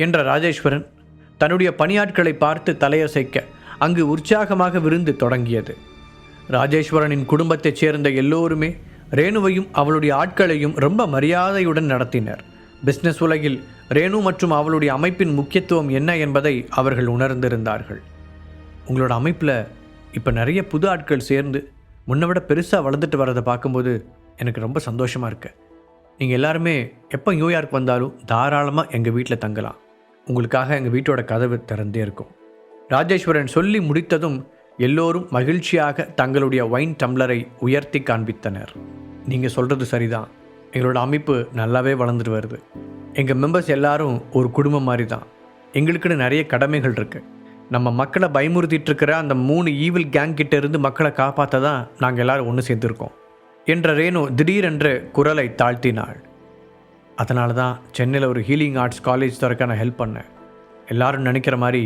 என்ற ராஜேஸ்வரன் தன்னுடைய பணியாட்களை பார்த்து தலையசைக்க அங்கு உற்சாகமாக விருந்து தொடங்கியது. ராஜேஸ்வரனின் குடும்பத்தைச் சேர்ந்த எல்லோருமே ரேணுவையும் அவளுடைய ஆட்களையும் ரொம்ப மரியாதையுடன் நடத்தினர். பிஸ்னஸ் உலகில் ரேணு மற்றும் அவளுடைய அமைப்பின் முக்கியத்துவம் என்ன என்பதை அவர்கள் உணர்ந்திருந்தார்கள். உங்களோட அமைப்பில் இப்போ நிறைய புது ஆட்கள் சேர்ந்து முன்னை விட பெருசாக வளர்ந்துட்டு வரதை பார்க்கும்போது எனக்கு ரொம்ப சந்தோஷமாக இருக்கு. நீங்கள் எல்லாருமே எப்போ நியூயார்க் வந்தாலும் தாராளமாக எங்கள் வீட்டில் தங்கலாம். உங்களுக்காக எங்கள் வீட்டோட கதவு திறந்தே இருக்கும். ராஜேஸ்வரன் சொல்லி முடித்ததும் எல்லோரும் மகிழ்ச்சியாக தங்களுடைய ஒயின் டம்ளரை உயர்த்தி காண்பித்தனர். நீங்கள் சொல்கிறது சரிதான், எங்களோட அமைப்பு நல்லாவே வளர்ந்துட்டு வருது. எங்கள் மெம்பர்ஸ் எல்லாரும் ஒரு குடும்பம் மாதிரி தான். எங்களுக்குன்னு நிறைய கடமைகள் இருக்குது. நம்ம மக்களை பயமுறுத்திட்டு இருக்கிற அந்த 3 ஈவில் கேங் கிட்ட இருந்து மக்களை காப்பாற்ற தான் நாங்கள் எல்லாரும் ஒன்று சேர்ந்துருக்கோம் என்ற ரேணு திடீரென்று குரலை தாழ்த்தினாள். அதனால தான் சென்னையில் ஒரு ஹீலிங் ஆர்ட்ஸ் காலேஜ் திறக்க நான் ஹெல்ப் பண்ணேன். எல்லாரும் நினைக்கிற மாதிரி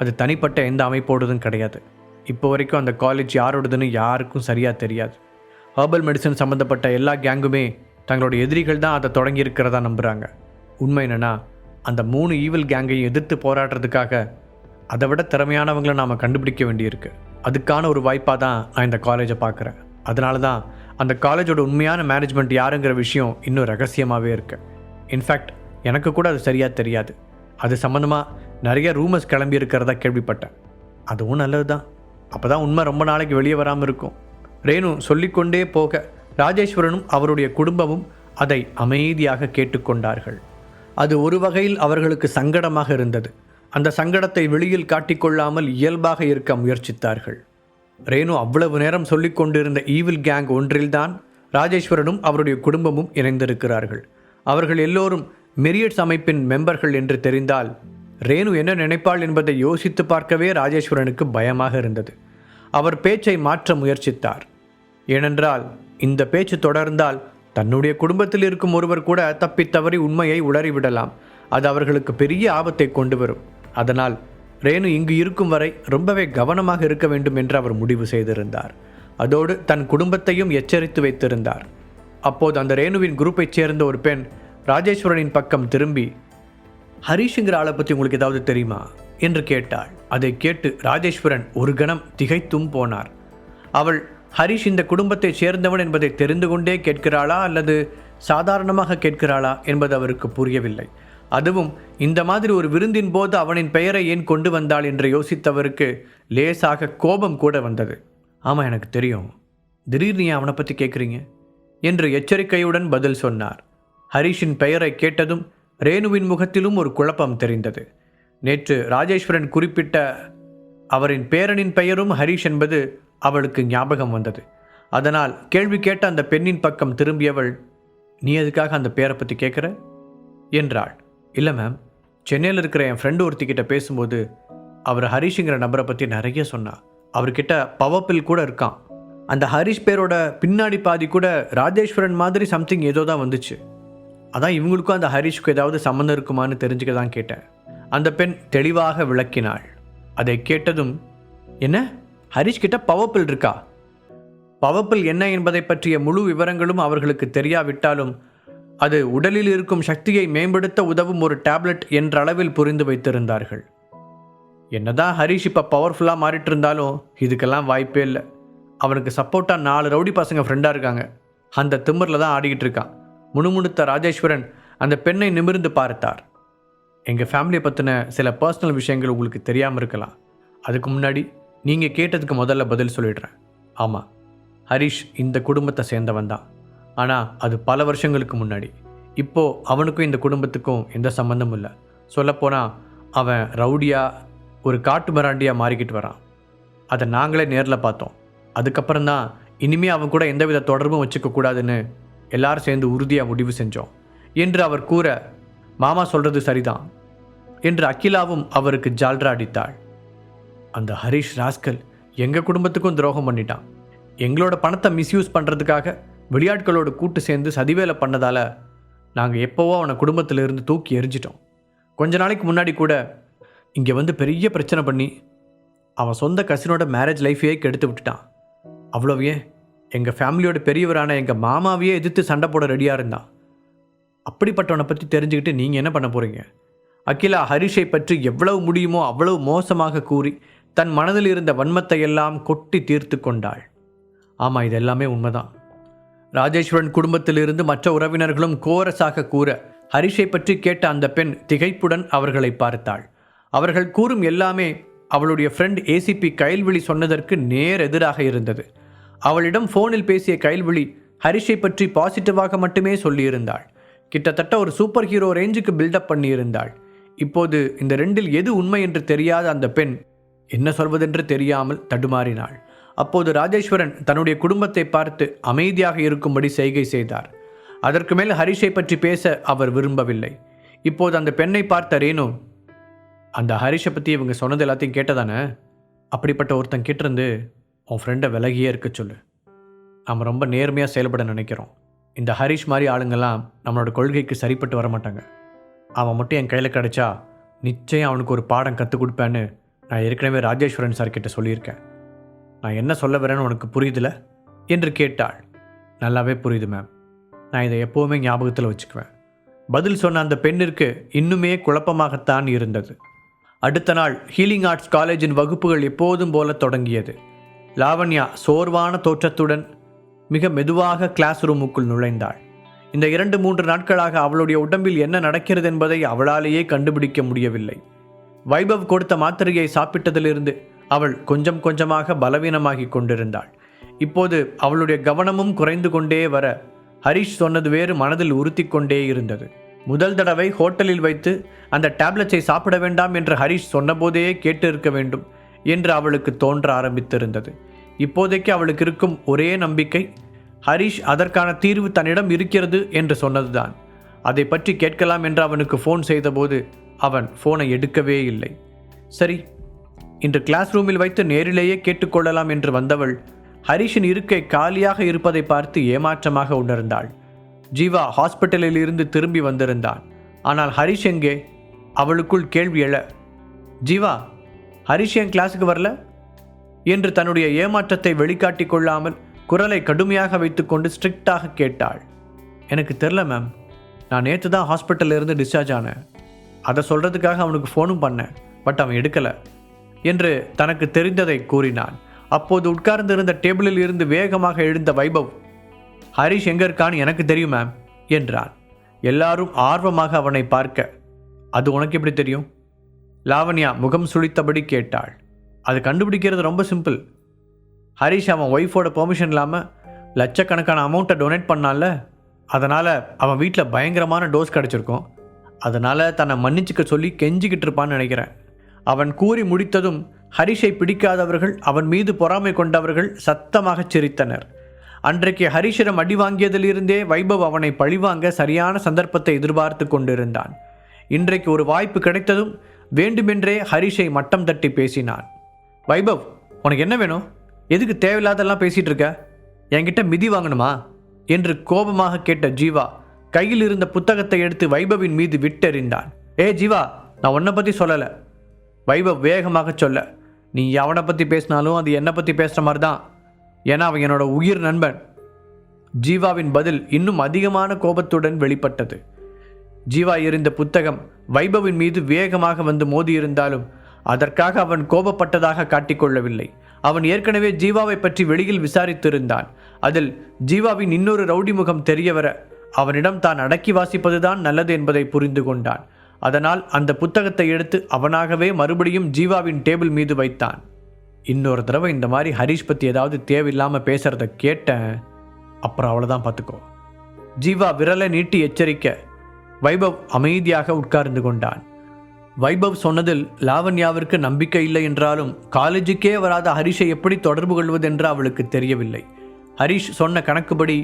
அது தனிப்பட்ட எந்த அமைப்போடுதும் கிடையாது. இப்போ வரைக்கும் அந்த காலேஜ் யாரோடதுன்னு யாருக்கும் சரியாக தெரியாது. ஹெர்பல் மெடிசன் சம்மந்தப்பட்ட எல்லா கேங்குமே தங்களோட எதிரிகள் தான் அதை தொடங்கியிருக்கிறதா நம்புகிறாங்க. உண்மை என்னென்னா அந்த 3 ஈவில் கேங்கையும் எதிர்த்து போராடுறதுக்காக அதை விட திறமையானவங்களை நாம் கண்டுபிடிக்க வேண்டியிருக்கு. அதுக்கான ஒரு வாய்ப்பாக தான் நான் இந்த காலேஜை பார்க்குறேன். அதனால தான் அந்த காலேஜோட உண்மையான மேனேஜ்மெண்ட் யாருங்கிற விஷயம் இன்னும் ரகசியமாகவே இருக்குது. இன்ஃபேக்ட் எனக்கு கூட அது சரியாக தெரியாது. அது சம்மந்தமாக நிறைய ரூமர்ஸ் கிளம்பி இருக்கிறதா கேள்விப்பட்டேன். அதுவும் நல்லது தான். அப்போ தான் உண்மை ரொம்ப நாளைக்கு வெளியே வராமல் இருக்கும். ரேணு சொல்லிக்கொண்டே போக ராஜேஸ்வரனும் அவருடைய குடும்பமும் அதை அமைதியாக கேட்டுக்கொண்டார்கள். அது ஒரு வகையில் அவர்களுக்கு சங்கடமாக இருந்தது. அந்த சங்கடத்தை வெளியில் காட்டிக்கொள்ளாமல் இயல்பாக இருக்க முயற்சித்தார்கள். ரேணு அவ்வளவு நேரம் சொல்லிக் கொண்டிருந்த ஈவில் கேங் ஒன்றில்தான் ராஜேஸ்வரனும் அவருடைய குடும்பமும் இணைந்திருக்கிறார்கள். அவர்கள் எல்லோரும் மெரியட்ஸ் அமைப்பின் மெம்பர்கள் என்று தெரிந்தால் ரேணு என்ன நினைப்பாள் என்பதை யோசித்து பார்க்கவே ராஜேஸ்வரனுக்கு பயமாக இருந்தது. அவர் பேச்சை மாற்ற முயற்சித்தார். ஏனென்றால் இந்த பேச்சு தொடர்ந்தால் தன்னுடைய குடும்பத்தில் இருக்கும் ஒருவர் கூட தப்பித்தவறி உண்மையை உளறிவிடலாம். அது அவர்களுக்கு பெரிய ஆபத்தை கொண்டு வரும். அதனால் ரேணு இங்கு இருக்கும் வரை ரொம்பவே கவனமாக இருக்க வேண்டும் என்று அவர் முடிவு செய்திருந்தார். அதோடு தன் குடும்பத்தையும் எச்சரித்து வைத்திருந்தார். அப்போது அந்த ரேணுவின் குரூப்பைச் சேர்ந்த ஒரு பெண் ராஜேஸ்வரனின் பக்கம் திரும்பி, ஹரிஷுங்கிற ஆளை பற்றி உங்களுக்கு ஏதாவது தெரியுமா என்று கேட்டாள். அதை கேட்டு ராஜேஸ்வரன் ஒரு கணம் திகைத்தும் போனார். அவள் ஹரிஷ் இந்த குடும்பத்தைச் சேர்ந்தவன் என்பதை தெரிந்து கொண்டே கேட்கிறாளா அல்லது சாதாரணமாக கேட்கிறாளா என்பது அவருக்கு புரியவில்லை. அதுவும் இந்த மாதிரி ஒரு விருந்தின் போது அவனின் பெயரை ஏன் கொண்டு வந்தாள் என்று யோசித்தவருக்கு லேசாக கோபம் கூட வந்தது. ஆமாம், எனக்கு தெரியும். திடீர்னு அவனை பற்றி கேட்குறீங்க என்று எச்சரிக்கையுடன் பதில் சொன்னார். ஹரிஷின் பெயரை கேட்டதும் ரேணுவின் முகத்திலும் ஒரு குழப்பம் தெரிந்தது. நேற்று ராஜேஸ்வரன் குறிப்பிட்ட அவரின் பேரனின் பெயரும் ஹரிஷ் என்பது அவளுக்கு ஞாபகம் வந்தது. அதனால் கேள்வி கேட்ட அந்த பெண்ணின் பக்கம் திரும்பியவள், நீ எதுக்காக அந்த பேரை பற்றி கேட்குற என்றாள். இல்லை மேம், சென்னையில் இருக்கிற என் ஃப்ரெண்டு ஒருத்திக்கிட்ட பேசும்போது அவர் ஹரிஷுங்கிற நபரை பற்றி நிறைய சொன்னார். அவர்கிட்ட பவர்பில் கூட இருக்கான். அந்த ஹரிஷ் பேரோட பின்னாடி பாதி கூட ராஜேஸ்வரன் மாதிரி சம்திங் ஏதோ தான் வந்துச்சு. அதான் இவங்களுக்கும் அந்த ஹரிஷ்க்கு ஏதாவது சம்மந்தம் இருக்குமான்னு தெரிஞ்சுக்க தான் கேட்டேன். அந்த பெண் தெளிவாக விளக்கினாள். அதை கேட்டதும், என்ன ஹரிஷ்கிட்ட பவர்பில் இருக்கா? பவர்பில் என்ன என்பதை பற்றிய முழு விவரங்களும் அவர்களுக்கு தெரியாவிட்டாலும் அது உடலில் இருக்கும் சக்தியை மேம்படுத்த உதவும் ஒரு டேப்லெட் என்ற அளவில் புரிந்து வைத்திருந்தார்கள். என்னதான் ஹரிஷ் இப்போ பவர்ஃபுல்லாக மாறிட்டு இருந்தாலும் இதுக்கெல்லாம் வாய்ப்பே இல்லை. அவனுக்கு சப்போர்ட்டாக 4 ரவுடி பசங்க ஃப்ரெண்டாக இருக்காங்க. அந்த திமிரில் தான் ஆடிக்கிட்டு இருக்கான். முணுமுணுத்த ராஜேஸ்வரன் அந்த பெண்ணை நிமிர்ந்து பார்த்தார். எங்கள் ஃபேமிலியை பற்றின சில பர்சனல் விஷயங்கள் உங்களுக்கு தெரியாமல் இருக்கலாம். அதுக்கு முன்னாடி நீங்கள் கேட்டதுக்கு முதல்ல பதில் சொல்லிடுறேன். ஆமாம், ஹரிஷ் இந்த குடும்பத்தை சேர்ந்தவன் தான். ஆனால் அது பல வருஷங்களுக்கு முன்னாடி. இப்போது அவனுக்கும் இந்த குடும்பத்துக்கும் எந்த சம்மந்தமும் இல்லை. சொல்லப்போனால் அவன் ரவுடியாக ஒரு காட்டு மிராண்டியாக மாறிக்கிட்டு வரான். அதை நாங்களே நேரில் பார்த்தோம். அதுக்கப்புறம்தான் இனிமேல் அவன் கூட எந்தவித தொடர்பும் வச்சுக்கக்கூடாதுன்னு எல்லாரும் சேர்ந்து உறுதியாக முடிவு செஞ்சோம் என்று அவர் கூற, மாமா சொல்கிறது சரிதான் என்று அகிலாவும் அவருக்கு ஜால்ரா அடித்தாள். அந்த ஹரிஷ் ராஸ்கல் எங்கள் குடும்பத்துக்கும் துரோகம் பண்ணிட்டான். எங்களோட பணத்தை மிஸ்யூஸ் பண்ணுறதுக்காக வெளியாட்களோடு கூட்டு சேர்ந்து சதிவேலை பண்ணதால் நாங்கள் எப்போவோ அவனை குடும்பத்திலிருந்து தூக்கி எரிஞ்சிட்டோம். கொஞ்ச நாளைக்கு முன்னாடி கூட இங்கே வந்து பெரிய பிரச்சனை பண்ணி அவன் சொந்த கசினோட மேரேஜ் லைஃபையே கெடுத்து விட்டுட்டான். அவ்வளோவே எங்கள் ஃபேமிலியோட பெரியவரான எங்கள் மாமாவையே எதிர்த்து சண்டை போட ரெடியாக இருந்தான். அப்படிப்பட்டவனை பற்றி தெரிஞ்சுக்கிட்டு நீங்கள் என்ன பண்ண போகிறீங்க? அகிலா ஹரிஷை பற்றி எவ்வளவு முடியுமோ அவ்வளவு மோசமாக கூறி தன் மனதில் இருந்த வன்மத்தை எல்லாம் கொட்டி தீர்த்து கொண்டாள். ஆமாம், இது எல்லாமே உண்மைதான். ராஜேஸ்வரன் குடும்பத்திலிருந்து மற்ற உறவினர்களும் கோரஸாக கூற ஹரிஷை பற்றி கேட்ட அந்த பெண் திகைப்புடன் அவர்களை பார்த்தாள். அவர்கள் கூறும் எல்லாமே அவளுடைய ஃப்ரெண்ட் ஏசிபி கயல்விழி சொன்னதற்கு நேர் எதிராக இருந்தது. அவளிடம் ஃபோனில் பேசிய கயல்விழி ஹரிஷை பற்றி பாசிட்டிவாக மட்டுமே சொல்லியிருந்தாள். கிட்டத்தட்ட ஒரு சூப்பர் ஹீரோ ரேஞ்சுக்கு பில்டப் பண்ணியிருந்தாள். இப்போது இந்த ரெண்டில் எது உண்மை என்று தெரியாத அந்த பெண் என்ன சொல்வதென்று தெரியாமல் தடுமாறினாள். அப்போது ராஜேஸ்வரன் தன்னுடைய குடும்பத்தை பார்த்து அமைதியாக இருக்கும்படி செய்கை செய்தார். அதற்கு மேல் ஹரிஷை பற்றி பேச அவர் விரும்பவில்லை. இப்போது அந்த பெண்ணை பார்த்த ரேணு, அந்த ஹரிஷை பற்றி இவங்க சொன்னது எல்லாத்தையும் கேட்டதானே? அப்படிப்பட்ட ஒருத்தன் கிட்டிருந்து உன் ஃப்ரெண்டை விலகியே இருக்க சொல்லு. நம்ம ரொம்ப நேர்மையாக செயல்பட நினைக்கிறோம். இந்த ஹரிஷ் மாதிரி ஆளுங்கள்லாம் நம்மளோட கொள்கைக்கு சரிப்பட்டு வர மாட்டாங்க. அவன் மட்டும் என் கையில் கிடச்சா நிச்சயம் அவனுக்கு ஒரு பாடம் கற்றுக் கொடுப்பேன்னு நான் ஏற்கனவே ராஜேஸ்வரன் சார்கிட்ட சொல்லியிருக்கேன். நான் என்ன சொல்ல வரேன்னு உனக்கு புரியுதில்ல என்று கேட்டாள். நல்லாவே புரியுது மேம். நான் இதை எப்போவுமே ஞாபகத்தில் வச்சுக்குவேன். பதில் சொன்ன அந்த பெண்ணிற்கு இன்னுமே குழப்பமாகத்தான் இருந்தது. அடுத்த நாள் ஹீலிங் ஆர்ட்ஸ் காலேஜின் வகுப்புகள் எப்போதும் போல தொடங்கியது. லாவண்யா சோர்வான தோற்றத்துடன் மிக மெதுவாக கிளாஸ் ரூமுக்குள் நுழைந்தாள். இந்த 2-3 நாட்களாக அவளுடைய உடம்பில் என்ன நடக்கிறது என்பதை அவளாலேயே கண்டுபிடிக்க முடியவில்லை. வைபவ் கொடுத்த மாத்திரையை சாப்பிட்டதிலிருந்து அவள் கொஞ்சம் கொஞ்சமாக பலவீனமாகி கொண்டிருந்தாள். இப்போது அவளுடைய கவனமும் குறைந்து கொண்டே வர ஹரிஷ் சொன்னது வேறு மனதில் உறுத்தி கொண்டே இருந்தது. முதல் தடவை ஹோட்டலில் வைத்து அந்த டேப்லெட்ஸை சாப்பிட வேண்டாம் என்று ஹரிஷ் சொன்னபோதே கேட்டு இருக்க வேண்டும் என்று அவளுக்கு தோன்ற ஆரம்பித்திருந்தது. இப்போதைக்கு அவளுக்கு இருக்கும் ஒரே நம்பிக்கை ஹரிஷ் அதற்கான தீர்வு தன்னிடம் இருக்கிறது என்று சொன்னதுதான். அதை பற்றி கேட்கலாம் என்று அவனுக்கு ஃபோன் செய்தபோது அவன் ஃபோனை எடுக்கவே இல்லை. சரி, இன்று கிளாஸ் ரூமில் வைத்து நேரிலேயே கேட்டுக்கொள்ளலாம் என்று வந்தவள் ஹரிஷின் இருக்கை காலியாக இருப்பதை பார்த்து ஏமாற்றமாக உணர்ந்தாள். ஜீவா ஹாஸ்பிட்டலில் இருந்து திரும்பி வந்திருந்தான். ஆனால் ஹரிஷ் எங்கே? அவளுக்குள் கேள்வி எழ, ஜீவா, ஹரிஷ் என் கிளாஸுக்கு வரல என்று தன்னுடைய ஏமாற்றத்தை வெளிக்காட்டி கொள்ளாமல் குரலை கடுமையாக வைத்துக்கொண்டு ஸ்ட்ரிக்டாக கேட்டாள். எனக்கு தெரில மேம், நான் நேற்று தான் ஹாஸ்பிட்டலில் இருந்து டிஸ்சார்ஜ் ஆனேன். அதை சொல்கிறதுக்காக அவனுக்கு ஃபோனும் பண்ணேன், பட் அவன் எடுக்கலை என்று தனக்கு தெரிந்ததை கூறினான். அப்போது உட்கார்ந்திருந்த டேபிளில் இருந்து வேகமாக எழுந்த வைபவ், ஹரிஷ் எங்கே இருக்கான்னு எனக்கு தெரியும் மேம் என்றான். எல்லாரும் ஆர்வமாக அவனை பார்க்க, அது உனக்கு எப்படி தெரியும்? லாவண்யா முகம் சுளித்தபடி கேட்டாள். அது கண்டுபிடிக்கிறது ரொம்ப சிம்பிள். ஹரிஷ் அவன் ஒய்ஃபோட பெர்மிஷன் இல்லாமல் லட்சக்கணக்கான அமௌண்ட்டை டொனேட் பண்ணால, அதனால் அவன் வீட்டில் பயங்கரமான டோஸ் கிடச்சிருக்கும். அதனால் தன்னை மன்னிச்சுக்க சொல்லி கெஞ்சிக்கிட்டு இருப்பான்னு நினைக்கிறேன். அவன் கூறி முடித்ததும் ஹரிஷை பிடிக்காதவர்கள், அவன் மீது பொறாமை கொண்டவர்கள் சத்தமாக சிரித்தனர். அன்றைக்கு ஹரிஷிடம் அடி வாங்கியதிலிருந்தே வைபவ் அவனை பழிவாங்க சரியான சந்தர்ப்பத்தை எதிர்பார்த்து கொண்டிருந்தான். இன்றைக்கு ஒரு வாய்ப்பு கிடைத்ததும் வேண்டுமென்றே ஹரிஷை மட்டம் தட்டி பேசினான். வைபவ், உனக்கு என்ன வேணும்? எதுக்கு தேவையில்லாதெல்லாம் பேசிகிட்டு இருக்க? என்கிட்ட மிதி வாங்கணுமா என்று கோபமாக கேட்ட ஜீவா கையில் இருந்த புத்தகத்தை எடுத்து வைபவின் மீது விட்டெறிந்தான். ஏ ஜீவா, நான் உன்னை பற்றி சொல்லலை. வைபவ் வேகமாக சொல்ல, நீ அவனை பற்றி பேசினாலும் அது என்னை பற்றி பேசுகிற மாதிரி தான். ஏன்னா அவன் என்னோட உயிர் நண்பன். ஜீவாவின் பதில் இன்னும் அதிகமான கோபத்துடன் வெளிப்பட்டது. ஜீவா எறிந்த புத்தகம் வைபவின் மீது வேகமாக வந்து மோதியிருந்தாலும் அதற்காக அவன் கோபப்பட்டதாக காட்டிக்கொள்ளவில்லை. அவன் ஏற்கனவே ஜீவாவை பற்றி வெளியில் விசாரித்திருந்தான். அதில் ஜீவாவின் இன்னொரு ரவுடி முகம் தெரியவர அவனிடம் தான் அடக்கி வாசிப்பதுதான் நல்லது என்பதை புரிந்து கொண்டான். அதனால் அந்த புத்தகத்தை எடுத்து அவனாகவே மறுபடியும் ஜீவாவின் டேபிள் மீது வைத்தான். இன்னொரு தடவை இந்த மாதிரி ஹரிஷ் பற்றி ஏதாவது தேவையில்லாமல் பேசுகிறத கேட்டேன், அப்புறம் அவ்வளோதான் பார்த்துக்கோ. ஜீவா விரலை நீட்டி எச்சரிக்க வைபவ் அமைதியாக உட்கார்ந்து கொண்டான். வைபவ் சொன்னதில் லாவண்யாவிற்கு நம்பிக்கை இல்லை என்றாலும் காலேஜுக்கே வராத ஹரிஷை எப்படி தொடர்பு கொள்வதென்று அவளுக்கு தெரியவில்லை. ஹரிஷ் சொன்ன கணக்குப்படி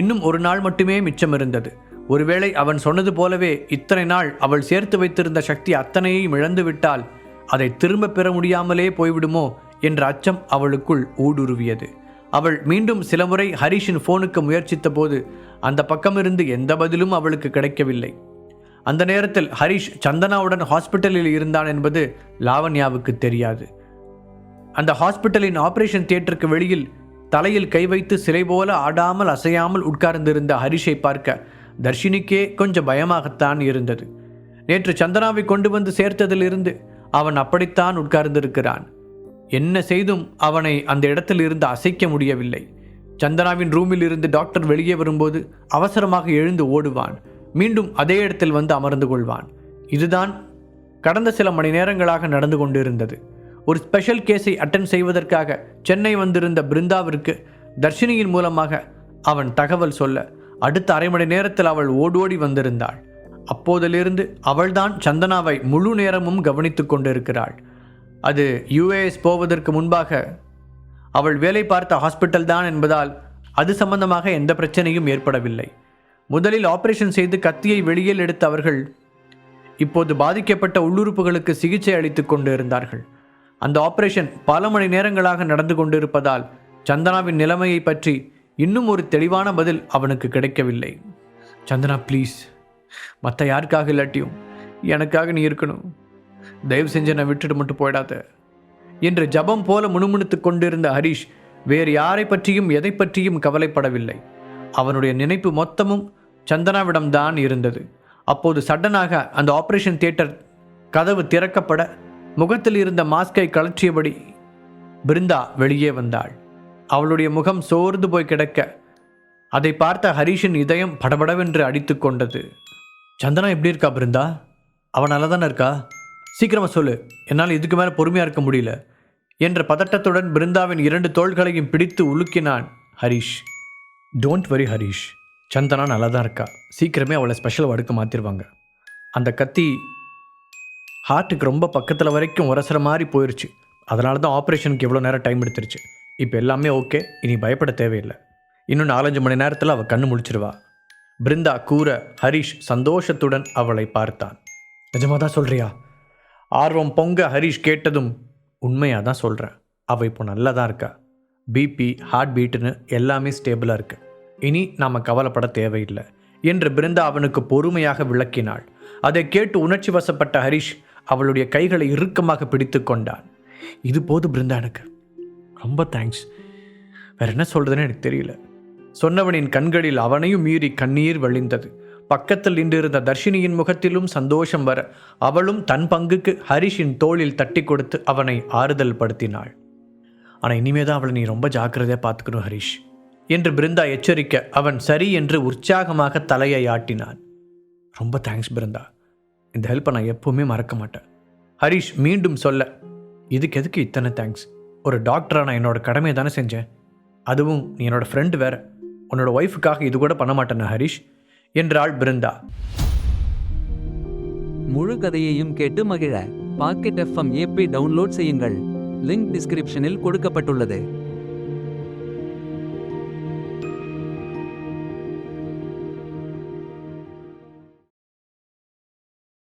இன்னும் ஒரு நாள் மட்டுமே மிச்சம் இருந்தது. ஒருவேளை அவன் சொன்னது போலவே இத்தனை நாள் அவள் சேர்த்து வைத்திருந்த சக்தி அத்தனையையும் இழந்துவிட்டால் அதை திரும்ப பெற முடியாமலே போய்விடுமோ என்ற அச்சம் அவளுக்குள் ஊடுருவியது. அவள் மீண்டும் சில முறை ஹரிஷின் ஃபோனுக்கு முயற்சித்த போது அந்த பக்கமிருந்து எந்த பதிலும் அவளுக்கு கிடைக்கவில்லை. அந்த நேரத்தில் ஹரிஷ் சந்தனாவுடன் ஹாஸ்பிட்டலில் இருந்தான் என்பது லாவண்யாவுக்கு தெரியாது. அந்த ஹாஸ்பிட்டலின் ஆபரேஷன் தியேட்டருக்கு வெளியில் தலையில் கை வைத்து சிலை போல ஆடாமல் அசையாமல் உட்கார்ந்திருந்த ஹரிஷை பார்க்க தர்ஷினிக்கே கொஞ்சம் பயமாகத்தான் இருந்தது. நேற்று சந்தனாவை கொண்டு வந்து சேர்த்ததிலிருந்து அவன் அப்படித்தான் உட்கார்ந்திருக்கிறான். என்ன செய்தும் அவனை அந்த இடத்தில் இருந்து அசைக்க முடியவில்லை. சந்தனாவின் ரூமில் இருந்து டாக்டர் வெளியே வரும்போது அவசரமாக எழுந்து ஓடுவான். மீண்டும் அதே இடத்தில் வந்து அமர்ந்து கொள்வான். இதுதான் கடந்த சில மணி நேரங்களாக நடந்து கொண்டிருந்தது. ஒரு ஸ்பெஷல் கேஸை அட்டென்ட் செய்வதற்காக சென்னை வந்திருந்த பிருந்தாவிற்கு தர்ஷினியின் மூலமாக அவன் தகவல் சொல்ல அடுத்த அரை மணி நேரத்தில் அவள் ஓடோடி வந்திருந்தாள். அப்போதிலிருந்து அவள்தான் சந்தனாவை முழு நேரமும் கவனித்து கொண்டிருக்கிறாள். அது யுஏஎஸ் போவதற்கு முன்பாக அவள் வேலை பார்த்த ஹாஸ்பிட்டல் தான் என்பதால் அது சம்பந்தமாக எந்த பிரச்சனையும் ஏற்படவில்லை. முதலில் ஆபரேஷன் செய்து கத்தியை வெளியில் எடுத்த அவர்கள் இப்போது பாதிக்கப்பட்ட உள்ளுறுப்புகளுக்கு சிகிச்சை அளித்து கொண்டு இருந்தார்கள். அந்த ஆபரேஷன் பல மணி நேரங்களாக நடந்து கொண்டிருப்பதால் சந்தனாவின் நிலைமையை பற்றி இன்னும் ஒரு தெளிவான பதில் அவனுக்கு கிடைக்கவில்லை. சந்தனா ப்ளீஸ், மற்ற யாருக்காக இல்லாட்டியும் எனக்காக நீ இருக்கணும். தயவு செஞ்சு என்னை விட்டுட்டு மட்டும் போயிடாத என்று ஜபம் போல முணுமுணுத்து கொண்டிருந்த ஹரிஷ் வேறு யாரை பற்றியும் எதை பற்றியும் கவலைப்படவில்லை. அவனுடைய நினைப்பு மொத்தமும் சந்தனாவிடம்தான் இருந்தது. அப்போது சடனாக அந்த ஆபரேஷன் தியேட்டர் கதவு திறக்கப்பட முகத்தில் இருந்த மாஸ்கை கழற்றியபடி பிருந்தா வெளியே வந்தாள். அவளுடைய முகம் சோர்ந்து போய் கிடக்க அதை பார்த்த ஹரிஷின் இதயம் படபடவென்று அடித்து கொண்டது. சந்தனா எப்படி இருக்கா பிருந்தா? அவன் நல்லா தானே இருக்கா? சீக்கிரமாக சொல்லு, என்னால் இதுக்கு மேலே பொறுமையாக இருக்க முடியல என்ற பதட்டத்துடன் பிருந்தாவின் 2 தோள்களையும் பிடித்து உலுக்கினான் ஹரிஷ். டோன்ட் வரி ஹரிஷ், சந்தனா நல்லா தான் இருக்கா. சீக்கிரமே அவளை ஸ்பெஷல் வார்டுக்கு மாற்றிடுவாங்க. அந்த கத்தி ஹார்ட்டுக்கு ரொம்ப பக்கத்தில் வரைக்கும் உரசுற மாதிரி போயிடுச்சு. அதனால தான் ஆப்ரேஷனுக்கு எவ்வளோ நேரம் டைம் எடுத்துருச்சு. இப்போ எல்லாமே ஓகே, இனி பயப்பட தேவையில்லை. இன்னும் 4-5 மணி நேரத்தில் அவள் கண்ணு முழிச்சிருவா பிருந்தா கூற ஹரிஷ் சந்தோஷத்துடன் அவளை பார்த்தான். நிஜமாக தான் சொல்கிறியா? ஆர்வம் பொங்க ஹரிஷ் கேட்டதும் உண்மையாக தான் சொல்கிறேன். அவள் இப்போ நல்லா தான் இருக்கா. பிபி, ஹார்ட் பீட்டுன்னு எல்லாமே ஸ்டேபிளாக இருக்கு. இனி நாம் கவலைப்பட தேவையில்லை என்று பிருந்தா அவனுக்கு பொறுமையாக விளக்கினாள். அதை கேட்டு உணர்ச்சி வசப்பட்ட ஹரிஷ் அவளுடைய கைகளை இறுக்கமாக பிடித்து கொண்டான். இது போது பிருந்தா, எனக்கு ரொம்ப தேங்க்ஸ். வேற என்ன சொல்கிறதுன்னு எனக்கு தெரியல. சொன்னவனின் கண்களில் அவனையும் மீறி கண்ணீர் வழிந்தது. பக்கத்தில் நின்றிருந்த தர்ஷினியின் முகத்திலும் சந்தோஷம் வர அவளும் தன் பங்குக்கு ஹரிஷின் தோளில் தட்டி கொடுத்து அவனை ஆறுதல் படுத்தினாள். ஆனால் இனிமேதான் அவளை நீ ரொம்ப ஜாக்கிரதையாக பார்த்துக்கணும் ஹரிஷ் என்று பிருந்தா எச்சரிக்க அவன் சரி என்று உற்சாகமாக தலையை ஆட்டினான். ரொம்ப தேங்க்ஸ் பிருந்தா, இந்த ஹெல்ப்பை நான் எப்பவுமே மறக்க மாட்டேன். ஹரிஷ் மீண்டும் சொல்ல, இதுக்கு எதுக்கு இத்தனை தேங்க்ஸ்? ஒரு டாக்டராக நான் என்னோட கடமையை தானே செஞ்சேன். அதுவும் நீ என்னோட ஃப்ரெண்டு வேற. உன்னோட ஒய்ஃபுக்காக இது கூட பண்ண மாட்டேன் ஹரிஷ் என்றாள் பிருந்தா. முழு கதையையும் கேட்டு மகிழ பாக்கெட் FM ஆப்பை டவுன்லோட் செய்யுங்கள். லிங்க் டிஸ்கிரிப்ஷனில் கொடுக்கப்பட்டுள்ளது.